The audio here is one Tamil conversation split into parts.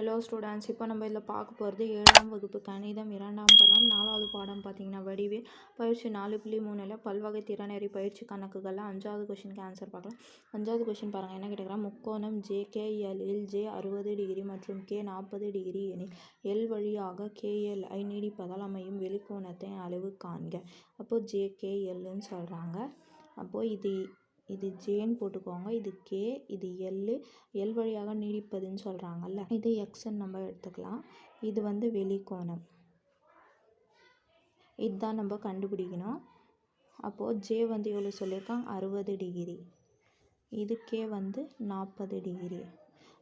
ஹலோ ஸ்டூடெண்ட்ஸ், இப்போ நம்ம இதில் பார்க்க போகிறது 7ஆம் வகுப்பு கணிதம் 2ஆம் பருவம் 4வது பாடம் பார்த்தீங்கன்னா வடிவே பயிற்சி 4.3ல் பல்வகை திறனறி பயிற்சி கணக்குகளில் 5வது கொஷினுக்கு ஆன்சர் பார்க்கலாம். 5வது கொஷின் பாருங்கள், என்ன கேட்டுக்கிறேன். முக்கோணம் JKLல் J 60 டிகிரி மற்றும் K 40 டிகிரி எனில் L வழியாக KLஐ நீடிப்பதால் அமையும் வெளிக்கோணத்தின் அளவு காண்க. அப்போது JKLன்னு சொல்கிறாங்க. அப்போது இது ஜேன்னு போட்டுக்கோங்க, இது கே, இது எல் வழியாக நீடிப்பதுன்னு சொல்கிறாங்கல்ல, இது எக்ஸ்ன்னு நம்ம எடுத்துக்கலாம். இது வந்து வெளிக்கோணம், இதுதான் நம்ம கண்டுபிடிக்கணும். அப்போது ஜே வந்து எவ்வளோ சொல்லியிருக்காங்க, 60 டிகிரி. இது கே வந்து 40 டிகிரி.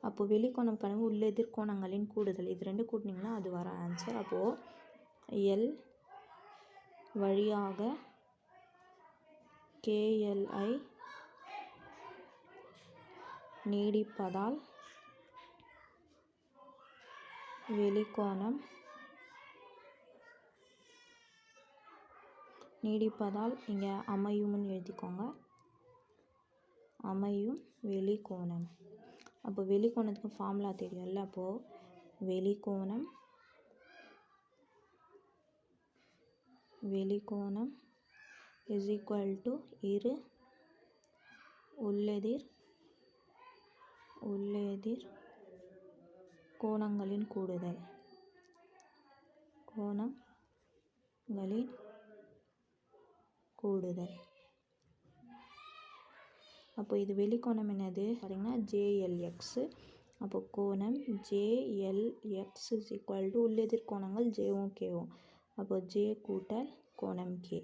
அப்போது வெளிக்கோணம் கனவு உள்ள எதிர்கோணங்களின் கூடுதல், இது ரெண்டு கூட்டினீங்கன்னா அது வர ஆன்சர். அப்போது எல் வழியாக கேஎல்ஐ நீடிப்பதால் வெளிக்கோணம் இங்கே அமையும்னு எழுதிக்கோங்க, அமையும் வெளிக்கோணம். அப்போ வெளிக்கோணத்துக்கு ஃபார்முலா தெரியும்ல, அப்போது வெளிக்கோணம் இஸ் ஈக்குவல் டு இரு உள்ளெதிர் கோணங்களின் கூடுதல். அப்போ இது வெளிக்கோணம் என்னது பார்த்தீங்கன்னா JLX. அப்போ கோணம் JLX இஸ் ஈக்குவல் டு உள்ளெதிர் கோணங்கள் ஜேவும் கேவும். அப்போ ஜே கூட்டல் கோணம் கே.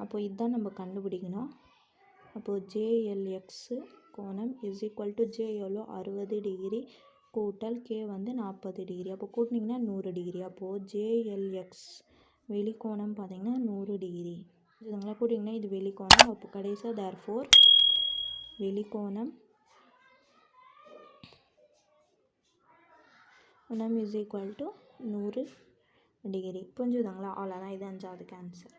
அப்போ இதுதான் நம்ம கண்டுபிடிக்கணும். அப்போது JLX கோணம் இஸ் ஈக்குவல் டு ஜே எவ்வளோ 60 டிகிரி கூட்டல் கே வந்து 40 டிகிரி. அப்போ கூட்டினீங்கன்னா 100 டிகிரி. அப்போது JLX வெளிக்கோணம் பார்த்திங்கன்னா 100 டிகிரி. இதுங்களா கூட்டிங்கன்னா இது வெளிக்கோணம். அப்போ கடைசியாக தேர்ஃபோர் வெளிக்கோணம் இஸ் ஈக்குவல் டு 100 டிகிரி. புரிஞ்சுதுங்களா? அவ்வளோதான், இது 5வது ஆன்சர்.